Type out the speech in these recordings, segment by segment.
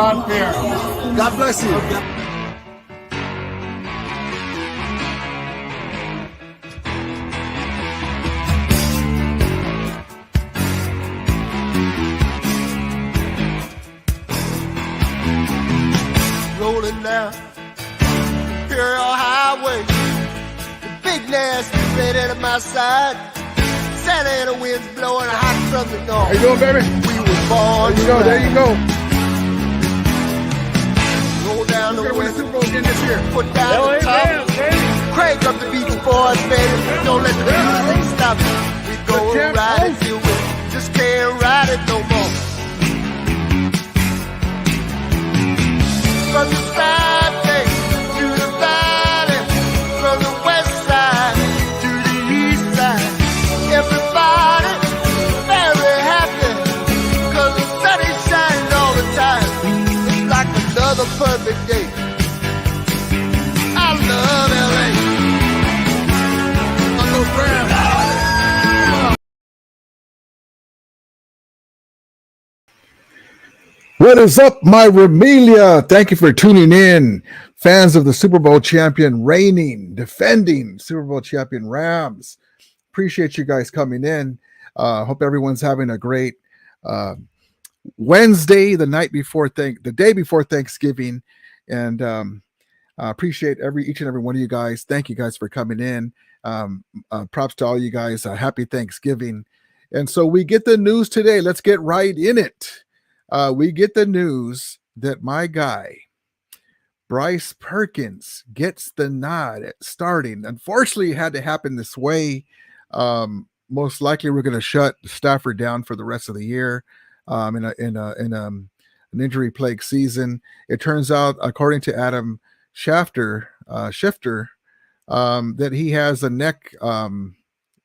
not fair. God bless you. Rolling down Imperial Highway, the big nasty red at my side. Santa Ana winds blowing hot from the north. How you doing, baby? We were born. There you go. Roll down the We're gonna win the window, Super Bowl again this year. put down the top. Crank up the Beach Boys, baby. Don't let the music stop. We go champ ride it knows. till we just can't ride it no more. From the side bay to the valley, from the west side to the east side, everybody very happy, 'cause the sun is shining all the time. It's like another perfect day. I love LA. Those Rams. What is up, my RAMILIA? Thank you for tuning in, fans of the Super Bowl champion, reigning, defending Super Bowl champion Rams. Appreciate you guys coming in. Hope everyone's having a great Wednesday, the day before Thanksgiving, and appreciate each and every one of you guys. Thank you guys for coming in. Props to all you guys. Happy Thanksgiving. And so we get the news today. Let's get right in it. We get the news that my guy, Bryce Perkins, gets the nod at starting. Unfortunately, it had to happen this way. Most likely, we're going to shut Stafford down for the rest of the year in an injury-plagued season. It turns out, according to Adam Schefter, that he has a neck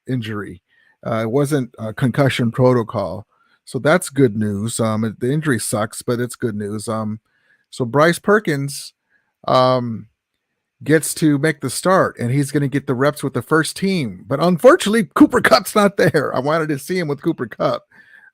injury. It wasn't a concussion protocol. So that's good news. The injury sucks, but it's good news. So Bryce Perkins gets to make the start, and he's going to get the reps with the first team. But unfortunately, Cooper Kupp's not there. I wanted to see him with Cooper Kupp.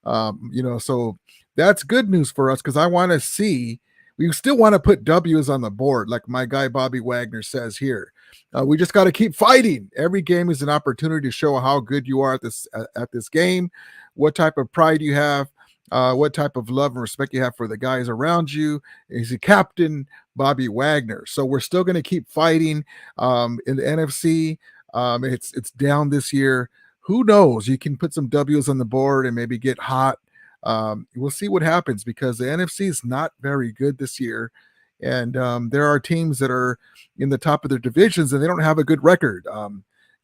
So that's good news for us, because I want to see. We still want to put W's on the board, like my guy Bobby Wagner says here. We just got to keep fighting. Every game is an opportunity to show how good you are at this game, what type of pride you have, what type of love and respect you have for the guys around you. He's a captain, Bobby Wagner. So we're still going to keep fighting in the NFC. It's down this year. Who knows? You can put some W's on the board and maybe get hot. We'll see what happens, because the NFC is not very good this year. And there are teams that are in the top of their divisions and they don't have a good record. In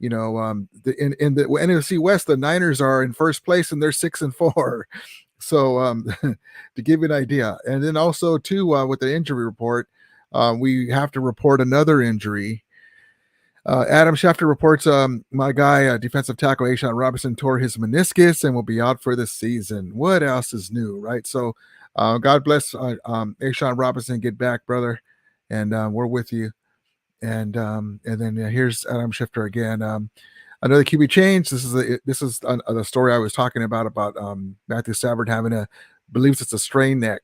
the NFC West, the Niners are in first place and they're 6-4. So to give you an idea. And then also too, with the injury report, we have to report another injury. Adam Schefter reports my guy, defensive tackle A'Shawn Robinson, tore his meniscus and will be out for the season. What else is new, right? So God bless A'Shawn Robinson. Get back, brother, and we're with you. And then here's Adam Schefter again. Another QB change. This is the story I was talking about Matthew Stafford having believes it's a strained neck.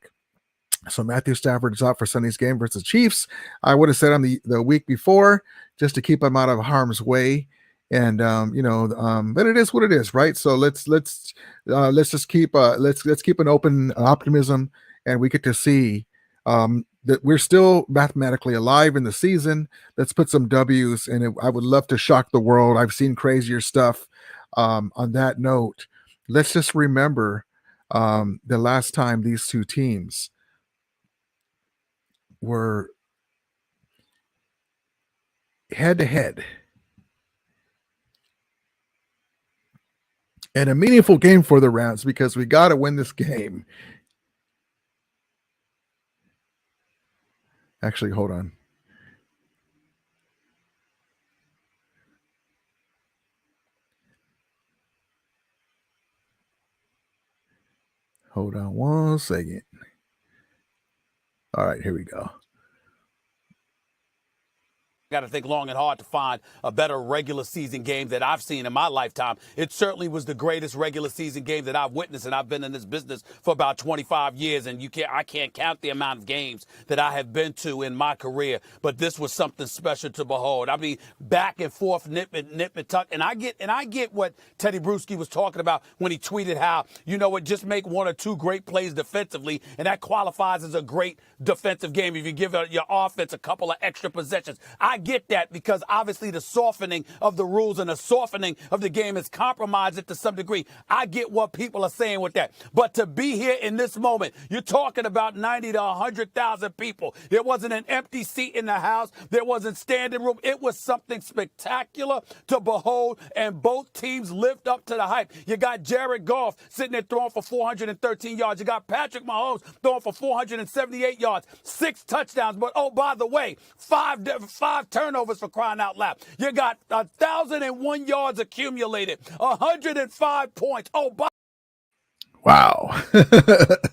So Matthew Stafford is out for Sunday's game versus Chiefs. I would have said on the week before, just to keep him out of harm's way. And but it is what it is, right? So let's just keep an open optimism, and we get to see that we're still mathematically alive in the season. Let's put some W's, and I would love to shock the world. I've seen crazier stuff. On that note, let's just remember the last time these two teams were head-to-head. And a meaningful game for the Rams, because we got to win this game. Actually, hold on. Hold on one second. All right, here we go. got to think long and hard to find a better regular season game that I've seen in my lifetime. It certainly was the greatest regular season game that I've witnessed, and I've been in this business for about 25 years, and I can't count the amount of games that I have been to in my career. But this was something special to behold. I mean, back and forth, nip and tuck, and I get what Teddy Bruschi was talking about when he tweeted how, you know what, just make one or two great plays defensively, and that qualifies as a great defensive game if you give your offense a couple of extra possessions. I get that, because obviously the softening of the rules and the softening of the game has compromised it to some degree. I get what people are saying with that. But to be here in this moment, you're talking about 90 to 100,000 people. There wasn't an empty seat in the house. There wasn't standing room. It was something spectacular to behold, and both teams lived up to the hype. You got Jared Goff sitting there throwing for 413 yards. You got Patrick Mahomes throwing for 478 yards, 6 touchdowns. But, oh, by the way, five turnovers, for crying out loud. You got 1,001 yards accumulated, 105 points. Oh, Wow. That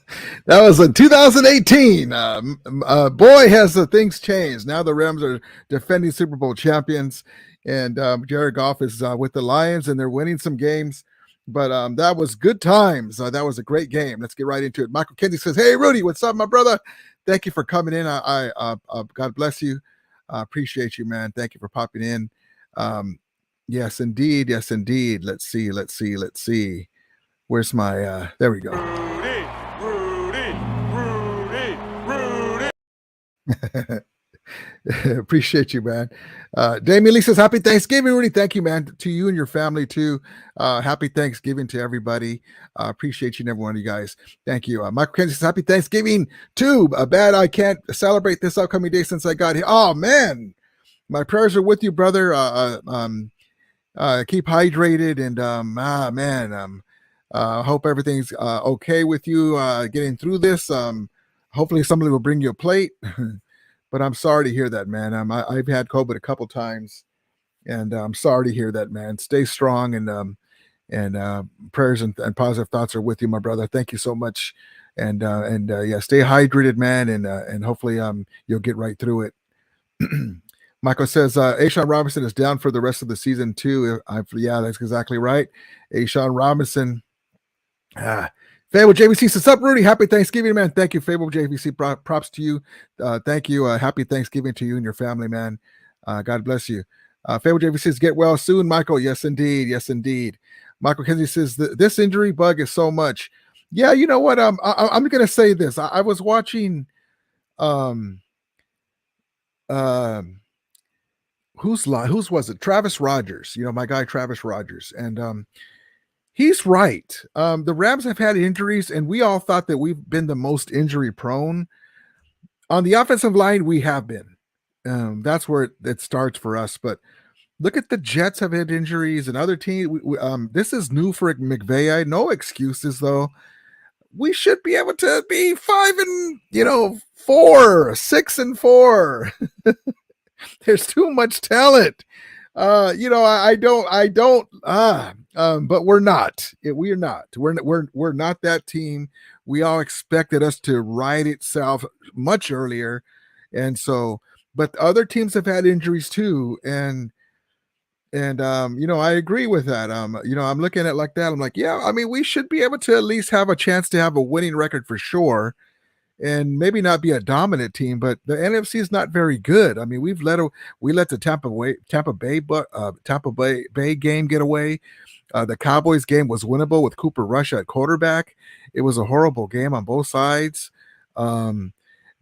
was in 2018. Boy, has the things changed. Now the Rams are defending Super Bowl champions, and Jared Goff is with the Lions, and they're winning some games. But that was good times. That was a great game. Let's get right into it. Michael Kenzie says, "Hey, Rudy, what's up, my brother? Thank you for coming in. God bless you. I appreciate you, man. Thank you for popping in. Yes, indeed. Yes, indeed. Let's see. Where's my, there we go. Rudy. Appreciate you, man. Damien Lee says, happy Thanksgiving, Rudy. Thank you, man. To you and your family, too. Happy Thanksgiving to everybody. Appreciate you and every one of you guys. Thank you. Michael Kenzie says, happy Thanksgiving, too. Bad I can't celebrate this upcoming day since I got here. Oh, man. My prayers are with you, brother. Keep hydrated, and, man, hope everything's okay with you getting through this. Hopefully somebody will bring you a plate. But I'm sorry to hear that, man. I've had COVID a couple times, and I'm sorry to hear that, man. Stay strong, and prayers and positive thoughts are with you, my brother. Thank you so much, and yeah, stay hydrated, man, and hopefully you'll get right through it. Michael says A'Shawn Robinson is down for the rest of the season too. Yeah, that's exactly right. A'Shawn Robinson. Fable JVC says, up, Rudy. Happy Thanksgiving, man. Thank you, Fable JVC. Props to you. Thank you. Happy Thanksgiving to you and your family, man. God bless you. Fable JVC says, get well soon, Michael. Yes, indeed. Yes, indeed. Michael Kenzie says, this injury bug is so much. Yeah, you know what? I'm going to say this. I was watching whose was it? Travis Rogers. You know, my guy Travis Rogers. And he's right. The Rams have had injuries, and we all thought that we've been the most injury prone. On the offensive line, we have been. That's where it starts for us. But look at the Jets have had injuries, and other teams. This is new for McVay. No excuses, though. We should be able to be 5-4, 6-4. There's too much talent. I don't. But we're not. We're not. We're not that team. We all expected us to ride itself much earlier, and so. But other teams have had injuries too, and I agree with that. I'm looking at it like that. I'm like, yeah. I mean, we should be able to at least have a chance to have a winning record for sure. And maybe not be a dominant team, but the NFC is not very good. I mean, we let the Tampa Bay game get away. The Cowboys game was winnable with Cooper Rush at quarterback. It was a horrible game on both sides. The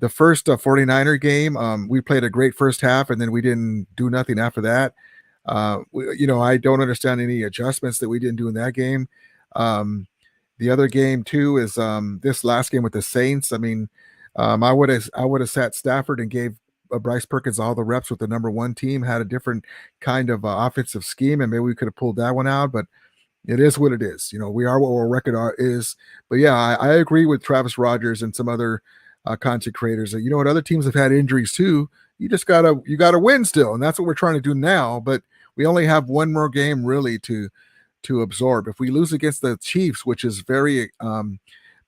first 49er game, we played a great first half, and then we didn't do nothing after that. I don't understand any adjustments that we didn't do in that game. The other game too is this last game with the Saints. I mean, I would have sat Stafford and gave Bryce Perkins all the reps with the number one team, had a different kind of offensive scheme, and maybe we could have pulled that one out. But it is what it is. We are what our record is. But yeah, I agree with Travis Rogers and some other content creators that what other teams have had injuries too. You just gotta win still, and that's what we're trying to do now. But we only have one more game really to absorb. If we lose against the Chiefs, which is very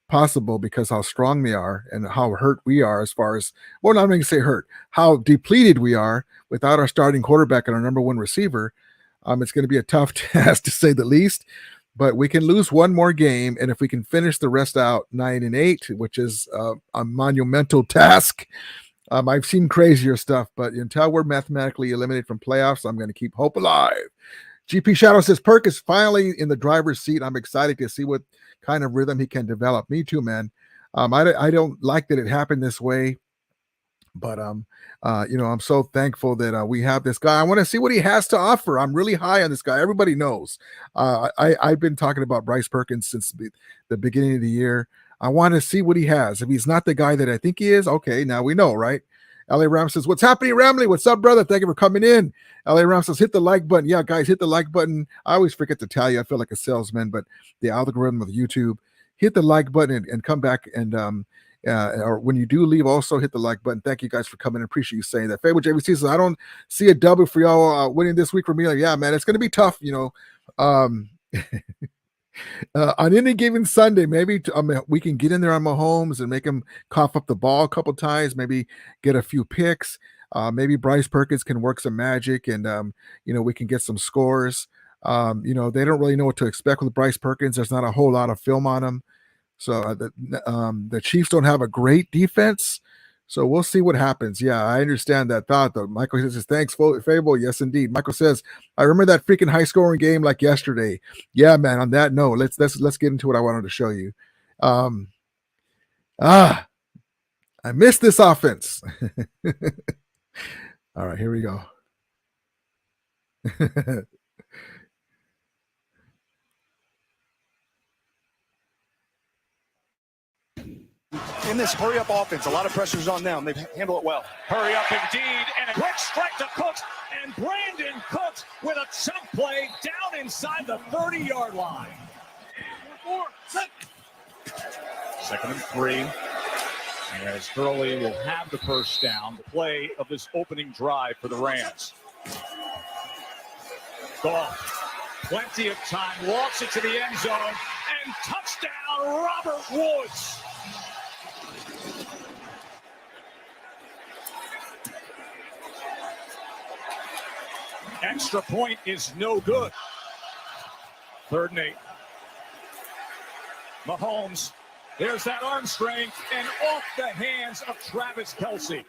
possible because how strong they are and how hurt we are as far as, well, I'm not going to say hurt, how depleted we are without our starting quarterback and our number one receiver. It's going to be a tough task to say the least, but we can lose one more game. And if we can finish the rest out 9-8, which is a monumental task, I've seen crazier stuff, but until we're mathematically eliminated from playoffs, I'm going to keep hope alive. GP Shadow says Perk is finally in the driver's seat. I'm excited to see what kind of rhythm he can develop. Me too, man. I don't like that it happened this way, but I'm so thankful that we have this guy. I want to see what he has to offer. I'm really high on this guy. Everybody knows. I've been talking about Bryce Perkins since the beginning of the year. I want to see what he has. If he's not the guy that I think he is, okay, now we know, right? LA Rams says, what's happening, Ramley? What's up, brother? Thank you for coming in. LA Rams says, hit the like button. Yeah, guys, hit the like button. I always forget to tell you. I feel like a salesman, but the algorithm of YouTube, hit the like button and come back and or when you do leave, also hit the like button. Thank you guys for coming. I appreciate you saying that. Fable JVC says, I don't see a double for y'all winning this week for me. Like, yeah, man, it's going to be tough, on any given Sunday, maybe we can get in there on Mahomes and make him cough up the ball a couple times, maybe get a few picks. Maybe Bryce Perkins can work some magic and, we can get some scores. They don't really know what to expect with Bryce Perkins. There's not a whole lot of film on him. So the Chiefs don't have a great defense. So we'll see what happens. Yeah, I understand that thought, though. Michael says, thanks, Fable. Yes, indeed. Michael says, I remember that freaking high-scoring game like yesterday. Yeah, man, on that note, let's get into what I wanted to show you. I missed this offense. All right, here we go. In this hurry-up offense, a lot of pressure's on them. They handle it well. Hurry up indeed, and a quick strike to Cooks, and Brandon Cooks with a chunk play down inside the 30-yard line. 2nd and 3. As Hurley will have the first down, the play of this opening drive for the Rams. Goff, plenty of time, walks it to the end zone, and touchdown, Robert Woods. Extra point is no good. 3rd and 8. Mahomes, there's that arm strength, and off the hands of Travis Kelce.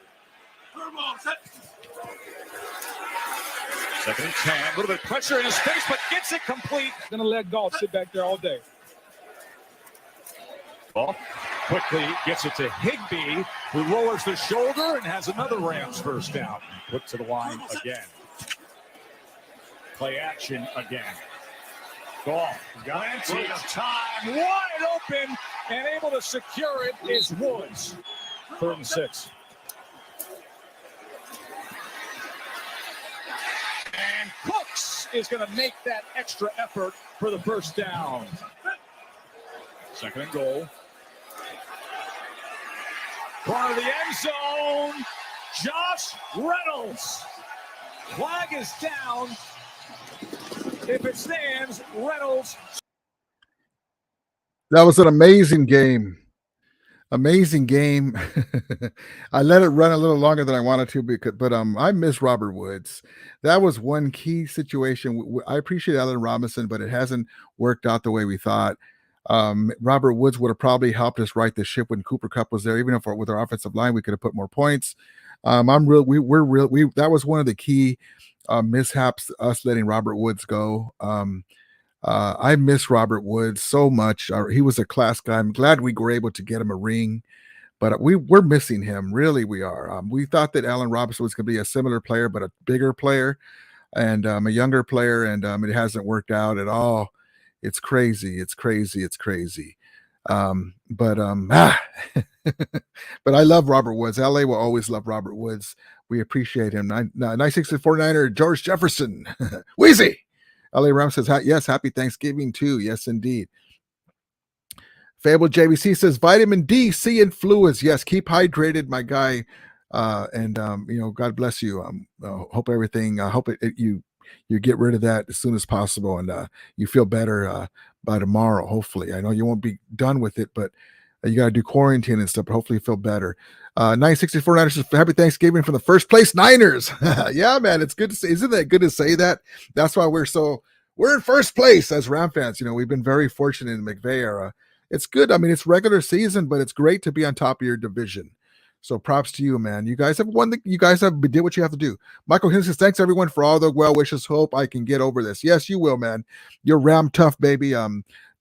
2nd and 10, a little bit of pressure in his face, but gets it complete. Gonna let Goff sit back there all day. Ball quickly gets it to Higbee, who lowers the shoulder and has another Rams first down. Put to the line again. Play action again. Goff, plenty of time, wide open, and able to secure it is Woods. 3rd and 6. And Cooks is going to make that extra effort for the first down. 2nd and goal. Corner of the end zone. Josh Reynolds. Flag is down. If it stands, Reynolds. That was an amazing game. Amazing game. I let it run a little longer than I wanted to, but I miss Robert Woods. That was one key situation. I appreciate Allen Robinson, but it hasn't worked out the way we thought. Robert Woods would have probably helped us right the ship when Cooper Kupp was there. Even if with our offensive line, we could have put more points. That was one of the key mishaps, us letting Robert Woods go. I miss Robert Woods so much. He was a class guy. I'm glad we were able to get him a ring, but we're missing him. Really, we are. We thought that Allen Robinson was going to be a similar player, but a bigger player and a younger player, and it hasn't worked out at all. It's crazy. It's crazy. It's crazy. But I love Robert Woods. LA will always love Robert Woods. We appreciate him. 964-9er George Jefferson. Wheezy. LA Rams says, yes, happy Thanksgiving too. Yes, indeed. Fable JVC says, vitamin D, C, and fluids. Yes, keep hydrated, my guy. God bless you. Hope everything, hope you get rid of that as soon as possible and you feel better by tomorrow, hopefully. I know you won't be done with it, but You got to do quarantine and stuff, but hopefully you feel better. 964 Niners says, happy Thanksgiving from the first place Niners. Yeah, man, it's good to say. Isn't that good to say that? That's why we're in first place as Ram fans. We've been very fortunate in the McVay era. It's good. I mean, it's regular season, but it's great to be on top of your division. So props to you, man. You guys have won. You guys have did what you have to do. Michael Hill says, thanks everyone for all the well wishes. Hope I can get over this. Yes, you will, man. You're Ram tough, baby.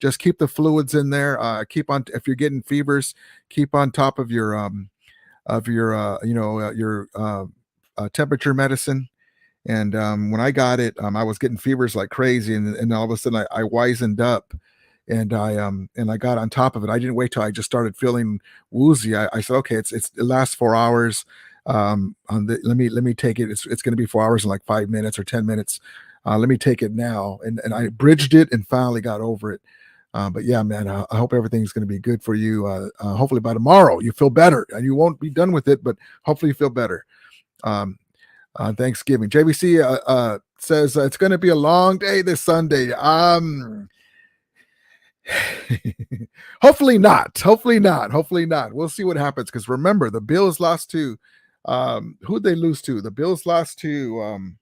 Just keep the fluids in there. Keep on, if you're getting fevers, keep on top of your temperature medicine. And when I got it, I was getting fevers like crazy, and all of a sudden I wisened up, and I got on top of it. I didn't wait till I just started feeling woozy. I said, okay, it lasts 4 hours. Let me take it. It's going to be 4 hours in like 5 minutes or 10 minutes. Let me take it now, and I bridged it and finally got over it. But yeah, man, I hope everything's going to be good for you. Hopefully by tomorrow you feel better, and you won't be done with it, but hopefully you feel better. Thanksgiving. JVC says it's going to be a long day this Sunday. Hopefully not. We'll see what happens, because remember, the Bills lost to who'd they lose to? The Bills lost to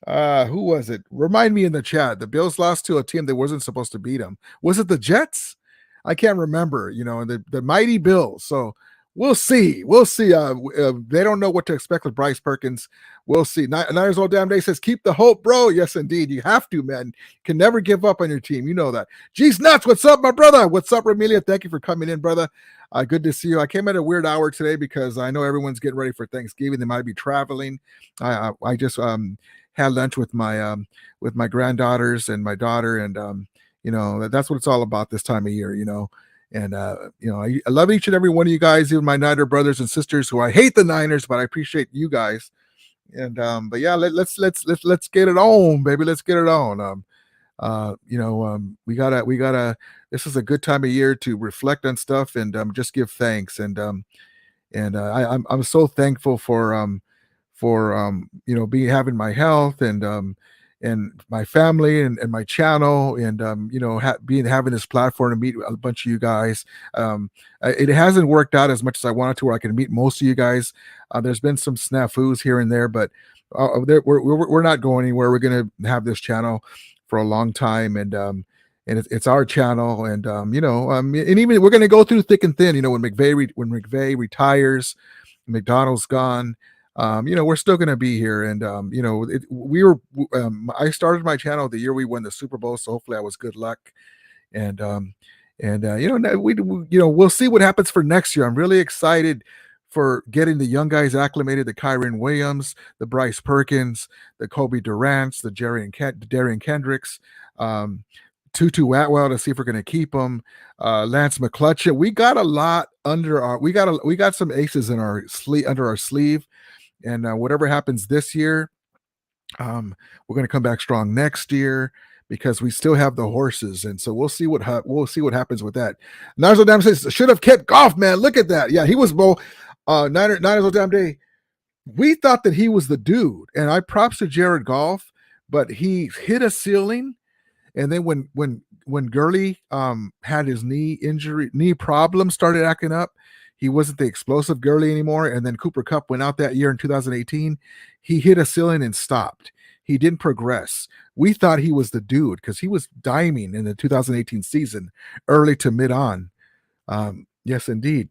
who was it? Remind me in the chat. The Bills lost to a team that wasn't supposed to beat them. Was it the Jets? I can't remember. The mighty Bills. So we'll see. They don't know what to expect with Bryce Perkins. We'll see. Niners all damn day says, keep the hope, bro. Yes, indeed. You have to, man. You can never give up on your team. You know that. Geez, nuts. What's up, my brother? What's up, Ramilia? Thank you for coming in, brother. Good to see you. I came at a weird hour today because I know everyone's getting ready for Thanksgiving. They might be traveling. I just had lunch with my granddaughters and my daughter, and that's what it's all about this time of year. And I love each and every one of you guys, even my Niner brothers and sisters who I hate the Niners, but I appreciate you guys. And but yeah, let's get it on, baby. Let's get it on. We gotta. This is a good time of year to reflect on stuff and just give thanks. And I'm so thankful for having my health and my family and my channel, and having this platform to meet a bunch of you guys. It hasn't worked out as much as I wanted to, where I can meet most of you guys. There's been some snafus here and there, but we're not going anywhere. We're going to have this channel for a long time, and it's our channel, and and even we're going to go through thick and thin. When McVay retires, McDonald's gone. We're still going to be here. And, I started my channel the year we won the Super Bowl. So hopefully I was good luck. And we'll see what happens for next year. I'm really excited for getting the young guys acclimated, the Kyren Williams, the Bryce Perkins, the Kobe Durants, the Darian Kendricks, Tutu Atwell, to see if we're going to keep them. Lance McClutchin. We got a lot we got some aces in our under our sleeve. And whatever happens this year, we're going to come back strong next year, because we still have the horses. And so we'll see what happens with that. Niners O'Dam says, should have kept Goff, man. Look at that. Yeah, he was Niners O'Dam Day. We thought that he was the dude, and I props to Jared Goff, but he hit a ceiling. And then when Gurley had his knee problem started acting up, he wasn't the explosive Gurley anymore. And then Cooper Kupp went out that year in 2018. He hit a ceiling and stopped. He didn't progress. We thought he was the dude because he was diming in the 2018 season, early to mid on. Yes, indeed.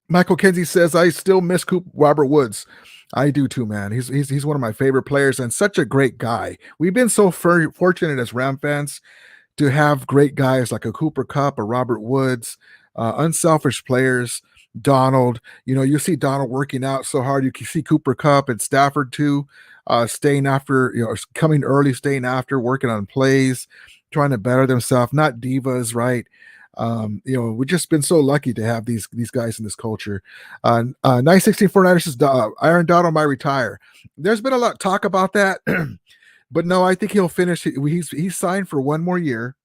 Michael Kenzie says, I still miss Robert Woods. I do too, man. He's one of my favorite players and such a great guy. We've been so fortunate as Ram fans to have great guys like a Cooper Kupp, a Robert Woods, unselfish players. Donald, you see Donald working out so hard. You can see Cooper Kupp and Stafford too, staying after, coming early, staying after, working on plays, trying to better themselves, not divas, right? We've just been so lucky to have these guys in this culture. 964 Niners says Aaron Donald might retire. There's been a lot of talk about that, but no, I think he'll finish. He's signed for one more year.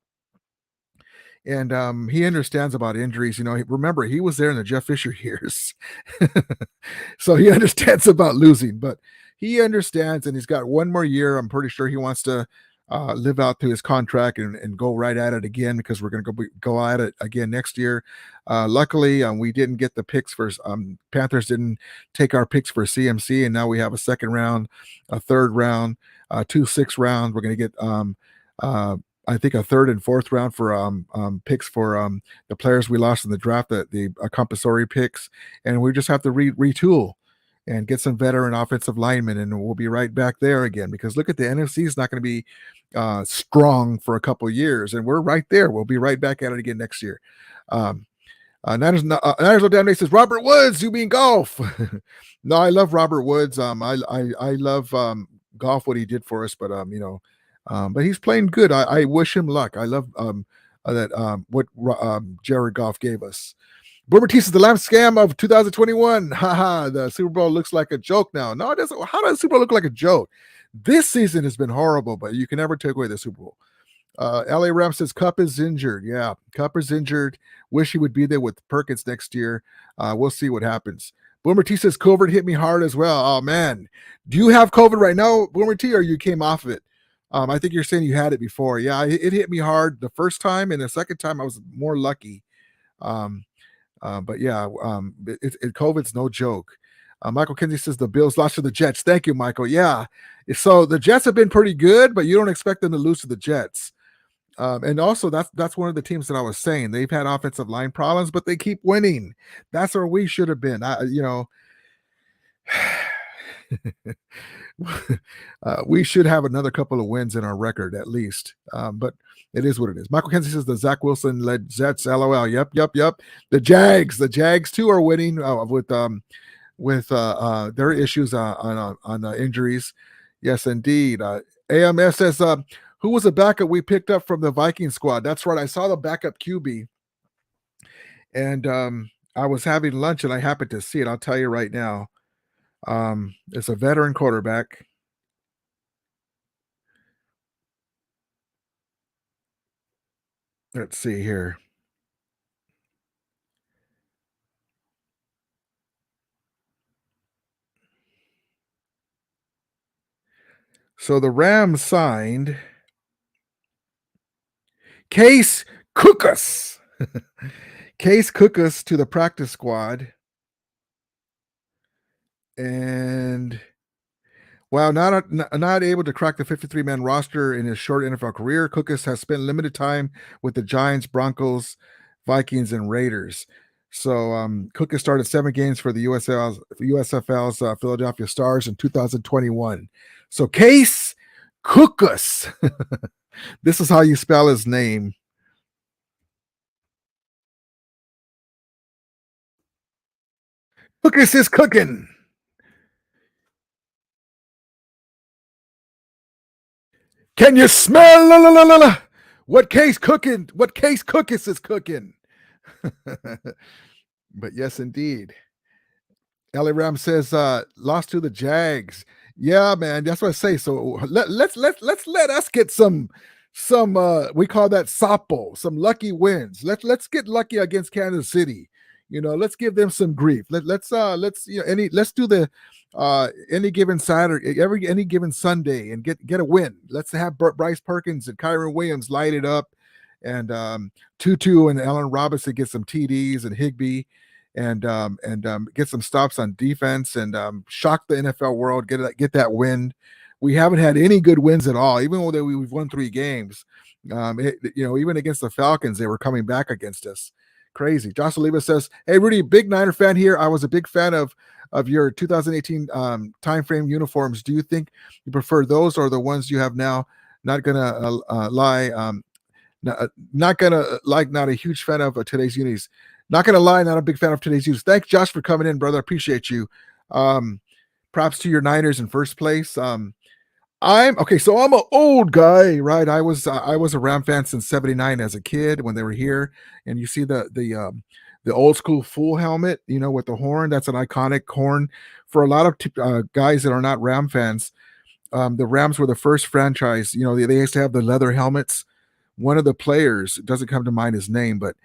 And he understands about injuries. Remember, he was there in the Jeff Fisher years. So he understands about losing, but he understands, and he's got one more year. I'm pretty sure he wants to live out through his contract and go right at it again, because we're going to go at it again next year. Luckily, we didn't get the picks for Panthers didn't take our picks for CMC, and now we have a second round, a third round, 2 6th round. We're going to get I think a third and fourth round for picks for the players we lost in the draft, the compulsory picks, and we just have to retool and get some veteran offensive linemen, and we'll be right back there again. Because look at the NFC is not going to be strong for a couple of years, and we're right there. We'll be right back at it again next year. Niners No Damn says, Robert Woods, you mean golf? No, I love Robert Woods. I love golf, what he did for us, but but he's playing good. I wish him luck. I love what Jared Goff gave us. Boomer T says the lamb scam of 2021. Haha, the Super Bowl looks like a joke now. No, it doesn't. How does the Super Bowl look like a joke? This season has been horrible, but you can never take away the Super Bowl. LA Rams says Cup is injured. Yeah, Cup is injured. Wish he would be there with Perkins next year. We'll see what happens. Boomer T says COVID hit me hard as well. Oh man, do you have COVID right now, Boomer T, or you came off of it? I think you're saying you had it before. Yeah, it hit me hard the first time, and the second time I was more lucky. But yeah, COVID's no joke. Michael Kinsey says the Bills lost to the Jets. Thank you, Michael. Yeah, so the Jets have been pretty good, but you don't expect them to lose to the Jets. And also that's one of the teams that I was saying. They've had offensive line problems, but they keep winning. That's where we should have been. We should have another couple of wins in our record at least. But it is what it is. Michael Kinsey says the Zach Wilson led Jets. LOL. Yep. The Jags too are winning with their issues on injuries. Yes, indeed. AMS says who was a backup we picked up from the Viking squad? That's right. I saw the backup QB, and I was having lunch and I happened to see it. I'll tell you right now. It's a veteran quarterback. Let's see here. So the Rams signed Case Cookus. Case Cookus to the practice squad. And while not able to crack the 53-man roster in his short NFL career, Cookus has spent limited time with the Giants, Broncos, Vikings, and Raiders. So Cookus started 7 games for the USFL's Philadelphia Stars in 2021. So Case Cookus. This is how you spell his name. Cookus is cooking. Can you smell what Case cooking? What Case Cookus is cooking? But yes, indeed. LA Ram says lost to the Jags. Yeah, man, that's what I say. So let's let us get some we call that Sapo, some lucky wins. Let's get lucky against Kansas City. Let's give them some grief. Let's do the any given Saturday, any given Sunday, and get a win. Let's have Bryce Perkins and Kyron Williams light it up, and Tutu and Allen Robinson get some TDs, and Higbee, and get some stops on defense, and shock the NFL world. Get that win. We haven't had any good wins at all, even though we've won 3 games. Even against the Falcons, they were coming back against us. Crazy. Josh Oliva says, "Hey Rudy, big Niner fan here. I was a big fan of your 2018 timeframe uniforms. Do you think you prefer those or the ones you have now? Not gonna lie. Not gonna like. Not a huge fan of today's unis. Not gonna lie. Not a big fan of today's unis. Thanks, Josh, for coming in, brother. Appreciate you. Props to your Niners in first place. I'm an old guy, right? I was a Ram fan since '79 as a kid when they were here, and you see the old school full helmet, with the horn. That's an iconic horn for a lot of guys that are not Ram fans. The Rams were the first franchise. They used to have the leather helmets. One of the players, it doesn't come to mind his name, but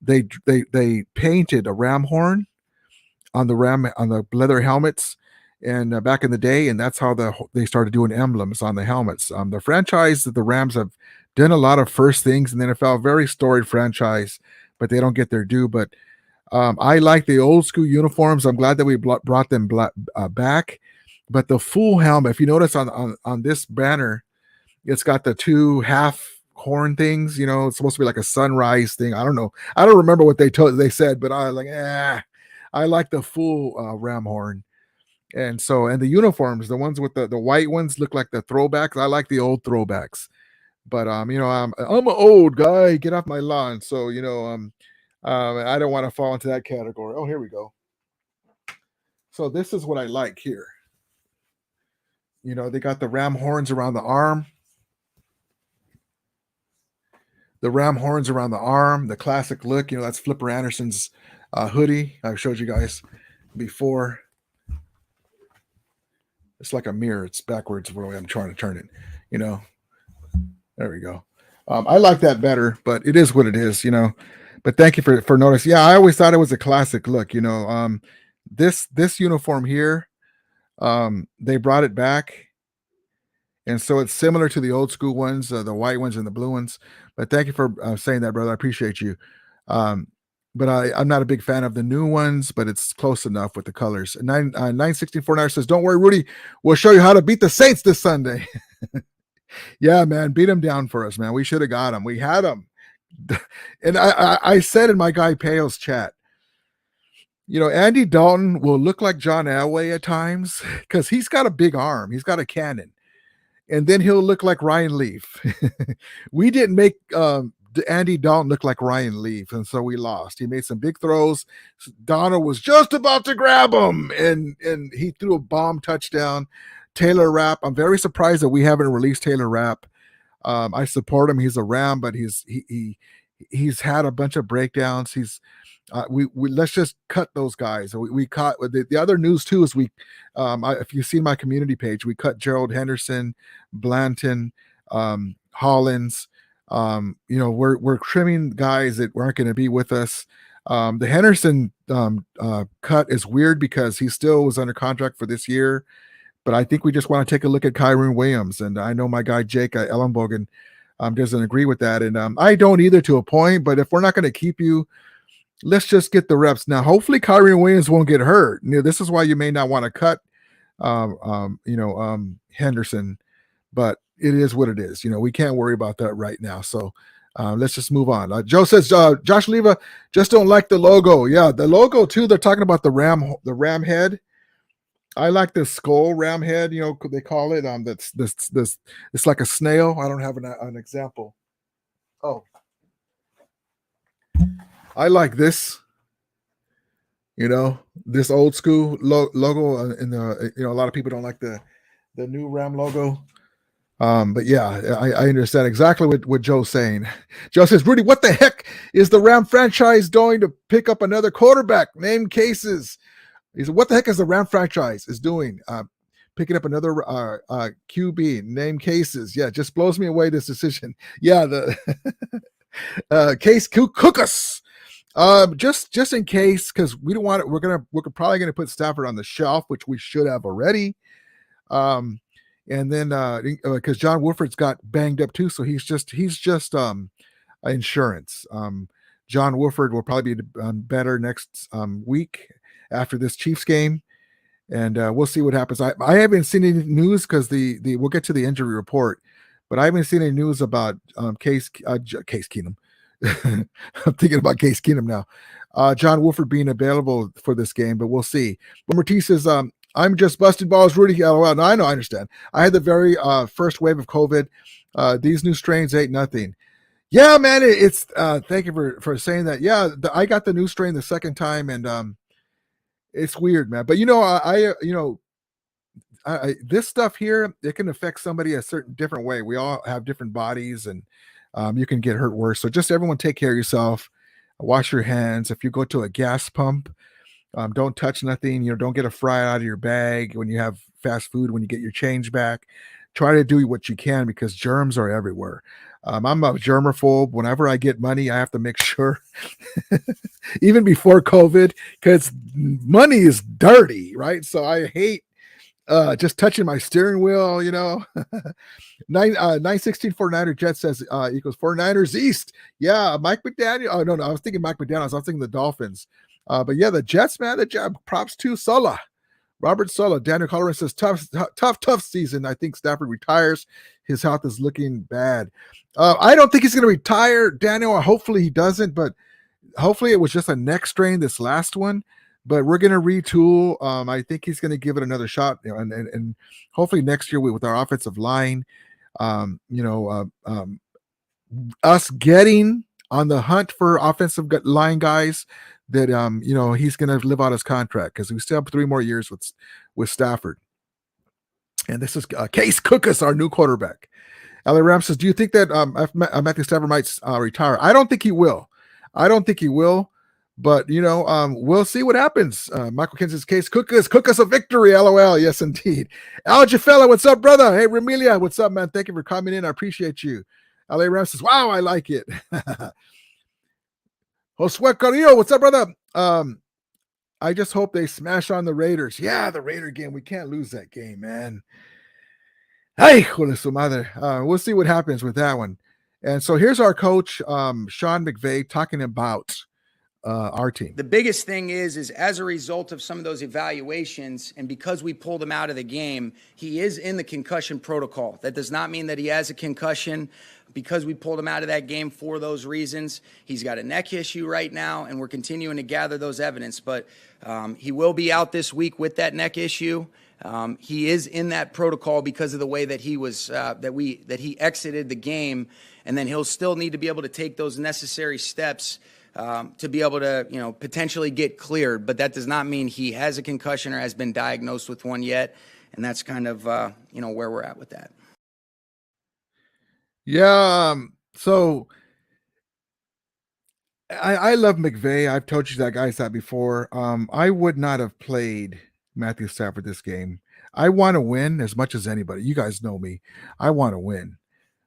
they painted a ram horn on the leather helmets. and back in the day, and that's how they started doing emblems on the helmets. The franchise that the Rams have done a lot of first things in the NFL, very storied franchise, but they don't get their due. But I like the old school uniforms. I'm glad that we brought them back. But the full helmet, if you notice on this banner, it's got the two half horn things. You know, it's supposed to be like a sunrise thing. I don't know. I don't remember what they said, but I like the full ram horn. And the uniforms, the ones with the white ones look like the throwbacks. I like the old throwbacks. But I'm an old guy. Get off my lawn. So I don't want to fall into that category. Oh, here we go. So this is what I like here. They got the ram horns around the arm. The ram horns around the arm, the classic look. That's Flipper Anderson's hoodie. I've showed you guys before. It's like a mirror. It's backwards the way I'm trying to turn it. There we go. I like that better, but it is what it is. But thank you for noticing. Yeah, I always thought it was a classic look. This uniform here, they brought it back, and so it's similar to the old school ones, the white ones and the blue ones. But thank you for saying that, brother. I appreciate you. But I'm not a big fan of the new ones, but it's close enough with the colors. 964 says, "Don't worry, Rudy. We'll show you how to beat the Saints this Sunday." Yeah, man, beat them down for us, man. We should have got them. We had them. And I said in my guy Payo's chat, Andy Dalton will look like John Elway at times because he's got a big arm. He's got a cannon. And then he'll look like Ryan Leaf. We didn't make Andy Dalton look like Ryan Leaf, and so we lost. He made some big throws. Donald was just about to grab him, and he threw a bomb touchdown. Taylor Rapp, I'm very surprised that we haven't released Taylor Rapp. I support him. He's a Ram, but he's had a bunch of breakdowns. We let's just cut those guys. We cut the other news too is if you see my community page, we cut Gerald Henderson, Blanton, Hollins. We're trimming guys that aren't going to be with us. The Henderson cut is weird because he still was under contract for this year. But I think we just want to take a look at Kyron Williams. And I know my guy Jake Ellenbogen doesn't agree with that. And I don't either to a point. But if we're not going to keep you, let's just get the reps. Now, hopefully Kyron Williams won't get hurt. This is why you may not want to cut Henderson. But it is what it is. We can't worry about that right now. So let's just move on. Joe says, Josh Leva, just don't like the logo. Yeah, the logo too. They're talking about the ram head. I like the skull ram head, they call it. That's this. It's like a snail. I don't have an example. Oh, I like this. This old school logo. In the a lot of people don't like the new Ram logo. But yeah, I understand exactly what Joe's saying. Joe says, Rudy, what the heck is the Ram franchise doing to pick up another quarterback? Name cases. He said, what the heck is the Ram franchise is doing? Picking up another QB, name cases. Yeah, just blows me away, this decision. Yeah, the case cook us. Just in case, because we don't want it. We're probably gonna put Stafford on the shelf, which we should have already. And then because John Wolford's got banged up too, so he's just insurance. John Wolford will probably be better next week after this Chiefs game, and we'll see what happens. I haven't seen any news because we'll get to the injury report, but I haven't seen any news about Case Keenum. I'm thinking about Case Keenum now. John Wolford being available for this game, but we'll see. Martí says, I'm just busted balls, Rudy. LOL. No, I know, I understand. I had the very first wave of COVID. These new strains ain't nothing. Yeah, man, it's thank you for saying that. Yeah, I got the new strain the second time, and it's weird, man. But I this stuff here, it can affect somebody a certain different way. We all have different bodies, and you can get hurt worse. So just everyone take care of yourself. Wash your hands. If you go to a gas pump, don't touch nothing. Don't get a fry out of your bag when you have fast food, when you get your change back. Try to do what you can because germs are everywhere. I'm a germaphobe. Whenever I get money, I have to make sure, even before COVID, because money is dirty, right? So I hate just touching my steering wheel, 916 49er Jet says equals 49ers East. Yeah, Mike McDaniel. Oh, no, I was thinking Mike McDaniel. I was thinking the Dolphins. But yeah, the Jets, man, the job. Props to Sulla. Robert Sulla. Daniel Colleran says tough season. I think Stafford retires. His health is looking bad. I don't think he's going to retire, Daniel. Hopefully he doesn't, but hopefully it was just a neck strain, this last one. But we're going to retool. I think he's going to give it another shot, and hopefully next year with our offensive line, us getting on the hunt for offensive line guys that he's going to live out his contract, because we still have 3 more years with Stafford. And this is Case Cookus, our new quarterback. LA Rams says, do you think that Matthew Stafford might retire? I don't think he will. But, we'll see what happens. Michael Kinsey's Case cook us a victory, LOL. Yes, indeed. Al Jafella, what's up, brother? Hey, Ramilia, what's up, man? Thank you for coming in. I appreciate you. LA Rams says, wow, I like it. Josue Carrillo, what's up, brother? I just hope they smash on the Raiders. Yeah, the Raider game. We can't lose that game, man. Hey, su madre. We'll see what happens with that one. And so here's our coach, Sean McVay, talking about our team. The biggest thing is as a result of some of those evaluations, and because we pulled him out of the game, he is in the concussion protocol. That does not mean that he has a concussion. Because we pulled him out of that game for those reasons, he's got a neck issue right now, and we're continuing to gather those evidence. But he will be out this week with that neck issue. He is in that protocol because of the way that he was that he exited the game, and then he'll still need to be able to take those necessary steps to be able to, potentially get cleared. But that does not mean he has a concussion or has been diagnosed with one yet. And that's kind of, where we're at with that. Yeah. So I love McVay. I've told you that before. I would not have played Matthew Stafford this game. I want to win as much as anybody. You guys know me. I want to win.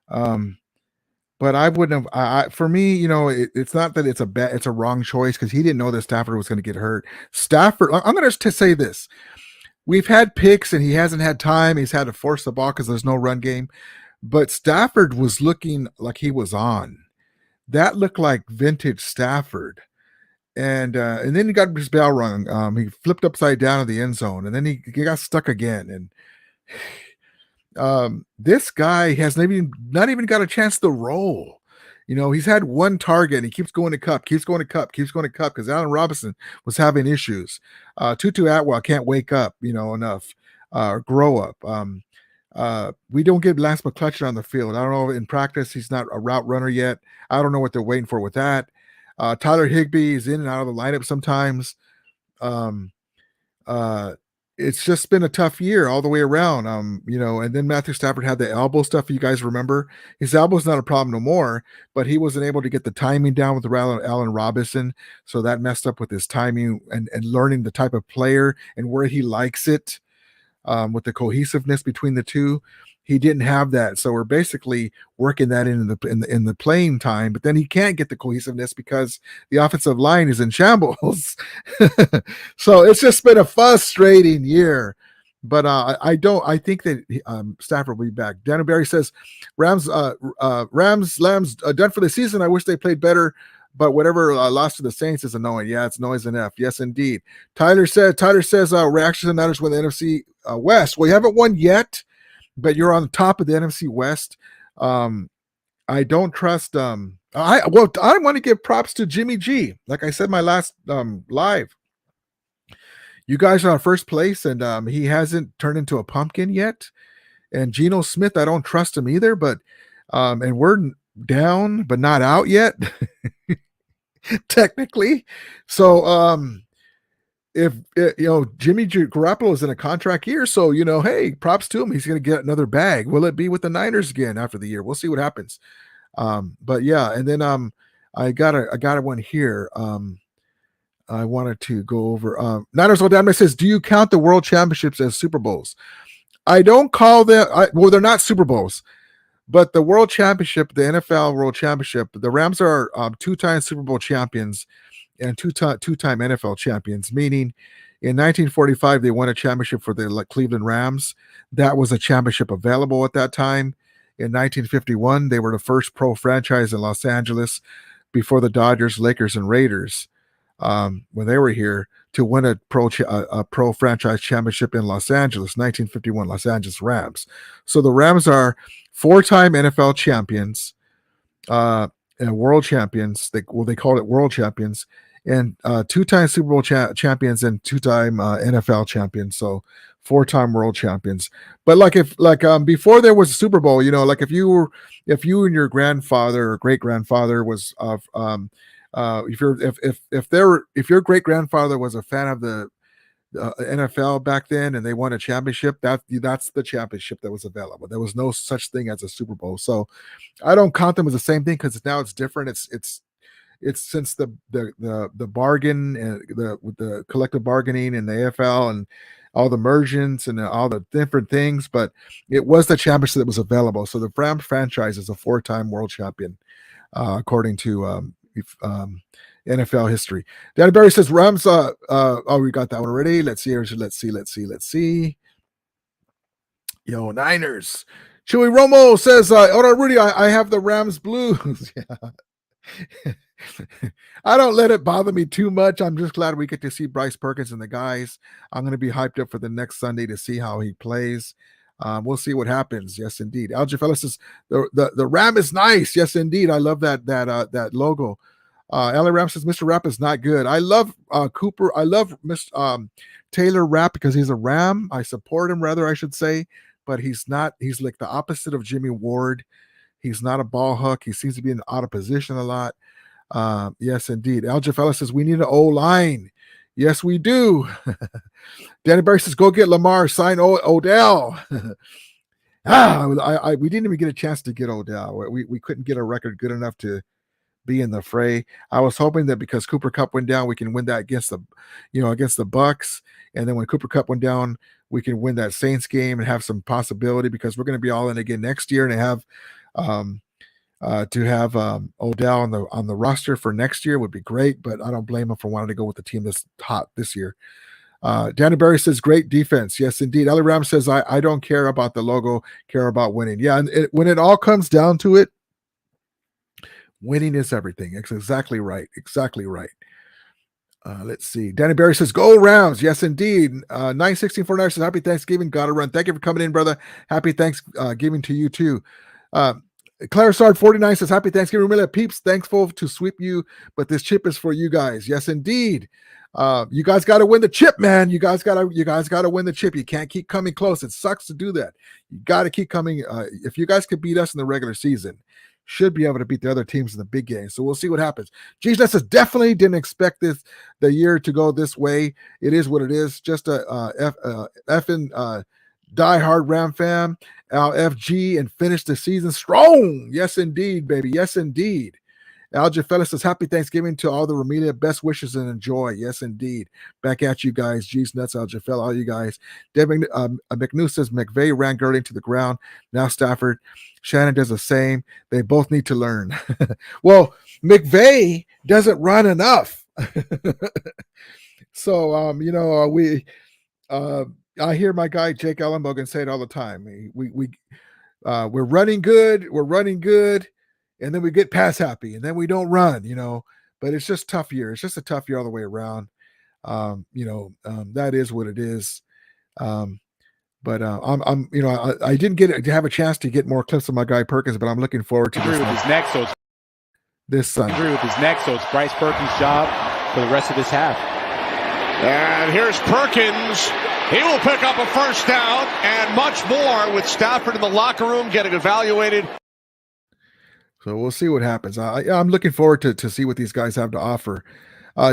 But I wouldn't have. For me, it's not that it's a wrong choice, because he didn't know that Stafford was going to get hurt. Stafford, I'm going to say this: we've had picks, and he hasn't had time. He's had to force the ball because there's no run game. But Stafford was looking like he was on. That looked like vintage Stafford. And then he got his bell rung. He flipped upside down in the end zone, and then he got stuck again. And this guy has not even got a chance to roll. He's had one target, and he keeps going to Cup, because Allen Robinson was having issues. Tutu Atwell can't wake up, enough, or grow up. We don't get Lance McCutcheon on the field. I don't know, in practice he's not a route runner yet. I don't know what they're waiting for with that. Tyler Higbee is in and out of the lineup sometimes. It's just been a tough year all the way around. And then Matthew Stafford had the elbow stuff. You guys remember? His elbow's not a problem no more, but he wasn't able to get the timing down with Allen Robinson. So that messed up with his timing and learning the type of player and where he likes it, with the cohesiveness between the two. He didn't have that. So we're basically working that in the playing time, but then he can't get the cohesiveness because the offensive line is in shambles. So it's just been a frustrating year. But I think that Stafford will be back. Daniel Barry says, Rams, Lambs done for the season. I wish they played better, but whatever loss to the Saints is annoying. Yeah, it's noise enough. Yes, indeed. Tyler says reaction to Niners win the NFC West. Well, you haven't won yet, but you're on the top of the NFC West. I don't trust. I want to give props to Jimmy G. Like I said, my last live. You guys are in first place, and he hasn't turned into a pumpkin yet. And Geno Smith, I don't trust him either. But and we're down, but not out yet, technically. So if Jimmy Garoppolo is in a contract year, so hey, props to him. He's going to get another bag. Will it be with the Niners again after the year? We'll see what happens. But yeah, and then I got a one here. I wanted to go over Niners. Old says, do you count the World Championships as Super Bowls? I don't call them. They're not Super Bowls, but the World Championship, the NFL World Championship, the Rams are 2-time Super Bowl champions and two-time NFL champions. Meaning, In 1945, they won a championship for the Cleveland Rams. That was a championship available at that time. In 1951, they were the first pro franchise in Los Angeles before the Dodgers, Lakers, and Raiders when they were here to win a pro franchise championship in Los Angeles, 1951, Los Angeles Rams. So the Rams are 4-time NFL champions, and world champions. They called it world champions, and 2-time Super Bowl champions and 2-time NFL champions. So 4-time world champions. But before there was a Super Bowl, like if you and your grandfather or great grandfather was if your great grandfather was a fan of the NFL back then and they won a championship, that's the championship that was available. There was no such thing as a Super Bowl. So I don't count them as the same thing because now it's different. It's since the bargain and the collective bargaining and the AFL and all the mergings and all the different things, but it was the championship that was available. So the Rams franchise is a 4-time world champion, according to NFL history. Danny Barry says Rams. We got that one already. Let's see. Yo, Niners. Chewy Romo says, Rudy, I have the Rams blues. Yeah. I don't let it bother me too much. I'm just glad we get to see Bryce Perkins and the guys. I'm going to be hyped up for the next Sunday to see how he plays. We'll see what happens. Yes, indeed. Alger Fellas says the Ram is nice. Yes, indeed. I love that logo. LA Ram says Mr. Rapp is not good. I love Cooper. I love Mr. Taylor Rapp because he's a Ram. I support him, rather, I should say. But he's not. He's like the opposite of Jimmy Ward. He's not a ball hook. He seems to be out of position a lot. Yes, indeed. Alger Fellas says we need an O-line. Yes, we do. Danny Barry says, go get Lamar, sign Odell. We didn't even get a chance to get Odell. We couldn't get a record good enough to be in the fray. I was hoping that because Cooper Kupp went down, we can win that against the Bucks. And then when Cooper Kupp went down, we can win that Saints game and have some possibility because we're going to be all in again next year and have Odell on the roster for next year would be great, but I don't blame him for wanting to go with the team that's hot this year. Danny Barry says, great defense. Yes, indeed. Ellie Ram says, I don't care about the logo, care about winning. Yeah, and when it all comes down to it, winning is everything. It's exactly right. Exactly right. Let's see. Danny Barry says, go Rams. Yes, indeed. 91649 says, happy Thanksgiving. Gotta run. Thank you for coming in, brother. Happy Thanksgiving to you too. Clarisard 49 says, happy Thanksgiving, Ramilia peeps. Thankful to sweep you, but this chip is for you guys. Yes, indeed. You guys got to win the chip, man. You guys got to win the chip. You can't keep coming close. It sucks to do that. You got to keep coming. If you guys could beat us in the regular season, should be able to beat the other teams in the big game. So we'll see what happens. G's says, definitely didn't expect the year to go this way. It is what it is. Just a effing diehard Ram fan, LFG, and finish the season strong. Yes, indeed, baby. Yes, indeed. Alger Fellas says, happy Thanksgiving to all the Ramilia. Best wishes and enjoy. Yes, indeed. Back at you guys. G's nuts, Alger Fella, all you guys. Deb McNew says, McVay ran Gurley to the ground. Now Stafford. Shannon does the same. They both need to learn. Well, McVay doesn't run enough. So, I hear my guy Jake Ellenbogen say it all the time. We're running good. We're running good. And then we get pass happy, and then we don't run, but it's just tough year. It's just a tough year all the way around. That is what it is. But I didn't get to have a chance to get more clips of my guy Perkins, but I'm looking forward to this Sunday. Agree with his neck, so it's Bryce Perkins' job for the rest of this half. And here's Perkins. He will pick up a first down and much more with Stafford in the locker room getting evaluated. So we'll see what happens. I'm looking forward to see what these guys have to offer.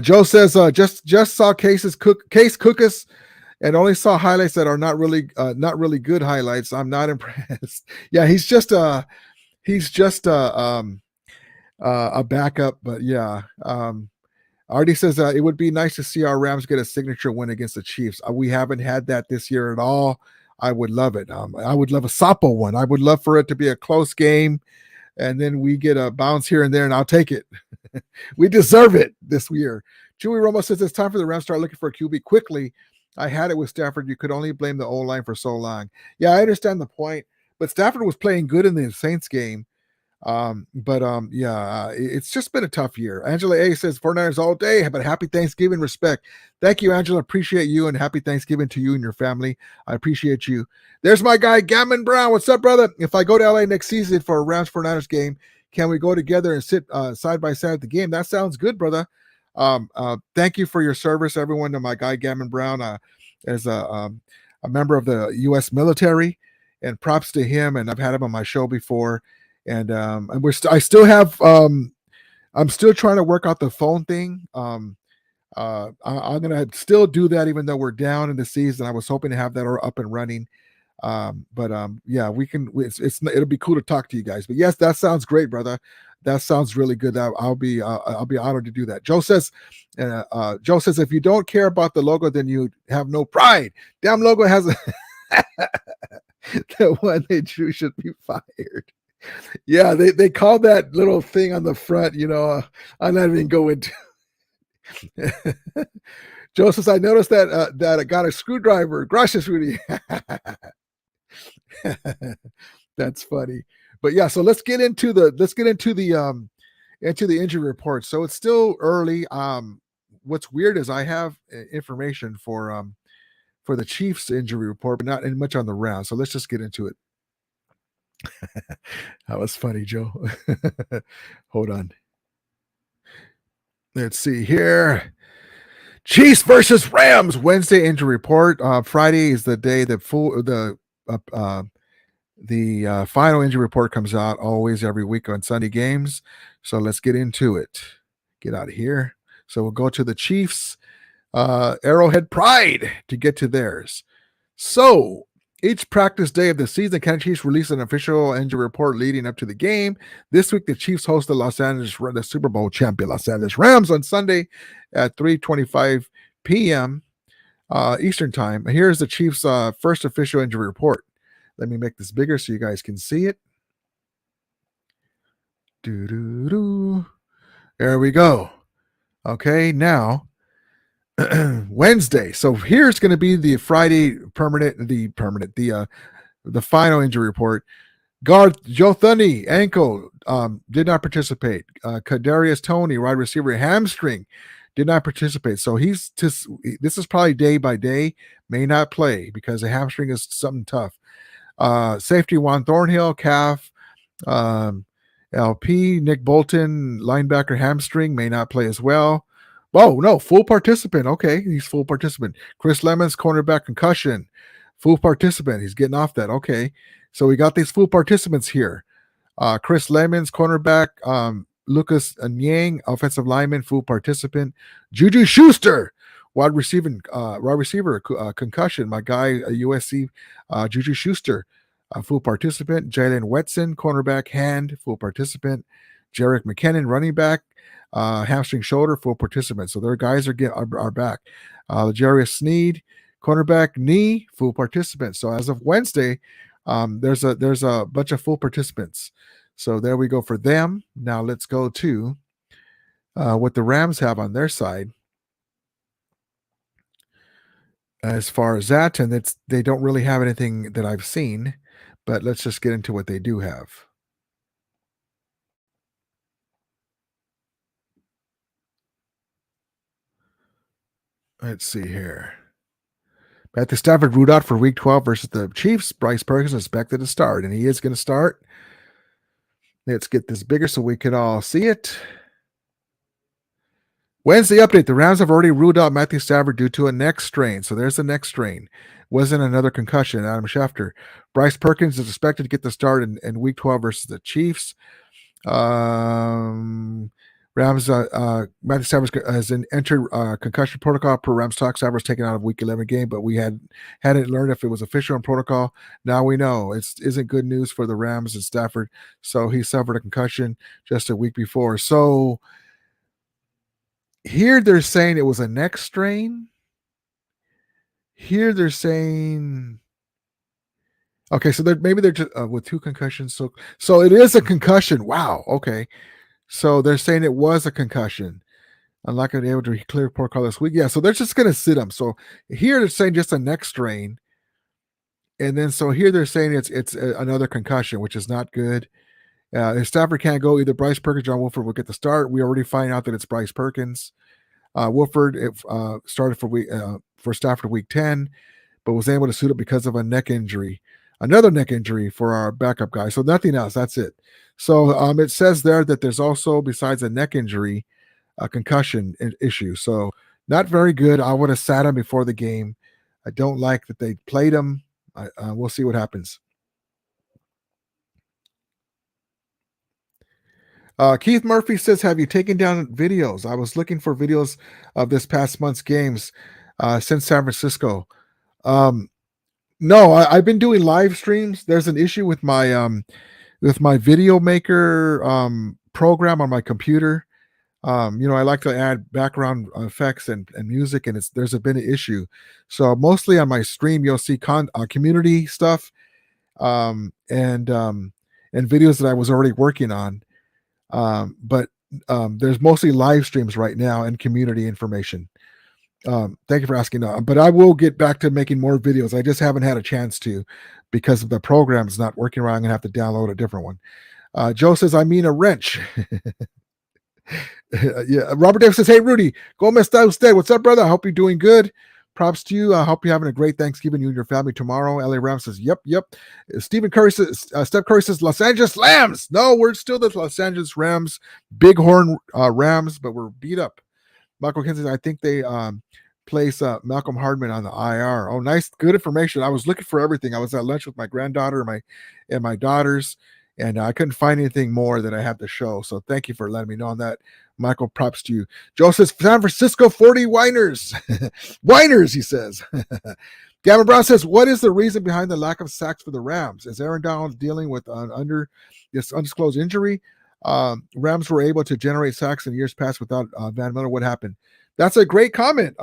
Joe says, just saw Case Cookus and only saw highlights that are not really good highlights. I'm not impressed. Yeah, he's just a backup, but yeah. Artie says it would be nice to see our Rams get a signature win against the Chiefs. We haven't had that this year at all. I would love it. I would love a Sapo one. I would love for it to be a close game, and then we get a bounce here and there, and I'll take it. We deserve it this year Chewy Romo says it's time for the Rams to start looking for a QB quickly. I had it with Stafford. You could only blame the O-line for so long. Yeah, I understand the point, but Stafford was playing good in the Saints game. It's just been a tough year. Angela A says 49ers all day, but happy Thanksgiving, respect. Thank you, Angela. Appreciate you, and happy Thanksgiving to you and your family. I appreciate you. There's my guy, Gammon Brown. What's up, brother? If I go to LA next season for a Rams 49ers game, can we go together and sit side by side at the game? That sounds good, brother. Thank you for your service, everyone. To my guy, Gammon Brown, as a member of the U.S. military, and props to him. And I've had him on my show before. And I still have I'm still trying to work out the phone thing. I'm gonna still do that even though we're down in the season. I was hoping to have that up and running. Yeah, we can. It'll be cool to talk to you guys. But yes, that sounds great, brother. That sounds really good. I'll be honored to do that. Joe says if you don't care about the logo, then you have no pride. Damn logo has the one they drew should be fired. Yeah, they call that little thing on the front, I'm not even going to. Joe says, I noticed that I got a screwdriver. Gracias, Rudy. That's funny. But yeah, so let's get into the injury report. So it's still early. What's weird is I have information for the Chiefs injury report, but not much on the round. So let's just get into it. That was funny, Joe. Hold on. Let's see here. Chiefs versus Rams Wednesday injury report. Friday is the day that the final injury report comes out always every week on Sunday games. So let's get into it. Get out of here. So we'll go to the Chiefs Arrowhead Pride to get to theirs. So each practice day of the season, Kansas Chiefs release an official injury report leading up to the game. This week, the Chiefs host the Super Bowl champion Los Angeles Rams on Sunday at 3:25 p.m. Eastern Time. Here's the Chiefs' first official injury report. Let me make this bigger so you guys can see it. There we go. Okay, now Wednesday. So here's going to be the Friday the final injury report. Guard Joe Thuney, ankle, did not participate. Kadarius Toney, wide receiver, hamstring, did not participate. So this is probably day by day, may not play because a hamstring is something tough. Safety Juan Thornhill, calf. LP, Nick Bolton, linebacker, hamstring, may not play as well. Oh, no, full participant. Okay, he's full participant. Chris Lemons, cornerback, concussion. Full participant. He's getting off that. Okay, so we got these full participants here. Chris Lemons, cornerback. Lucas Nyang, offensive lineman, full participant. Juju Schuster, wide receiver, concussion. My guy, USC, Juju Schuster, full participant. Jalen Wetson, cornerback, hand, full participant. Jerick McKinnon, running back, hamstring, shoulder, full participant. So their guys are back. Jarius Sneed, cornerback, knee, full participant. So as of Wednesday, there's a bunch of full participants. So there we go for them. Now let's go to what the Rams have on their side. As far as that, and they don't really have anything that I've seen, but let's just get into what they do have. Let's see here. Matthew Stafford ruled out for Week 12 versus the Chiefs. Bryce Perkins is expected to start, and he is going to start. Let's get this bigger so we can all see it. Wednesday update. The Rams have already ruled out Matthew Stafford due to a neck strain. So there's the neck strain. Wasn't another concussion. Adam Schefter. Bryce Perkins is expected to get the start in Week 12 versus the Chiefs. Rams, Matthew Stafford has entered concussion protocol per Rams talk. Stafford was taken out of Week 11 game, but we hadn't learned if it was official in protocol. Now we know it isn't good news for the Rams and Stafford. So he suffered a concussion just a week before. So here they're saying it was a neck strain. Here they're saying, okay, so maybe they're just with two concussions. So it is a concussion. Wow. Okay. So they're saying it was a concussion. Unlikely to be able to clear poor call this week. Yeah, so they're just going to sit him. So here they're saying just a neck strain. And then so here they're saying it's another concussion, which is not good. If Stafford can't go, either Bryce Perkins or John Wolford will get the start. We already find out that it's Bryce Perkins. Wolford started for Stafford week 10, but was able to suit up because of a neck injury. Another neck injury for our backup guy. So nothing else. That's it. So it says there that there's also, besides a neck injury, a concussion issue. So not very good. I would have sat him before the game. I don't like that they played him. We'll see what happens. Keith Murphy says, have you taken down videos? I was looking for videos of this past month's games since San Francisco. No, I've been doing live streams. There's an issue with my video maker program on my computer. I like to add background effects and music, and there's been an issue. So mostly on my stream, you'll see community stuff and videos that I was already working on. But there's mostly live streams right now and community information. Thank you for asking. But I will get back to making more videos. I just haven't had a chance to because the program's not working right. I'm going to have to download a different one. Joe says, I mean a wrench. Yeah. Robert Davis says, hey, Rudy, ¿Cómo está usted? What's up, brother? I hope you're doing good. Props to you. I hope you're having a great Thanksgiving, you and your family tomorrow. LA Rams says, yep. Stephen Curry says, Steph Curry says, Los Angeles Lambs. No, we're still the Los Angeles Rams, Bighorn Rams, but we're beat up. Michael Ken says, I think they place Malcolm Hardman on the IR. Oh, nice. Good information. I was looking for everything. I was at lunch with my granddaughter and my daughters, and I couldn't find anything more that I have to show. So thank you for letting me know on that. Michael, props to you. Joe says, San Francisco 40 whiners. Whiners, he says. Gavin Brown says, what is the reason behind the lack of sacks for the Rams? Is Aaron Donald dealing with this undisclosed injury? Rams were able to generate sacks in years past without Van Miller. What happened? That's a great comment.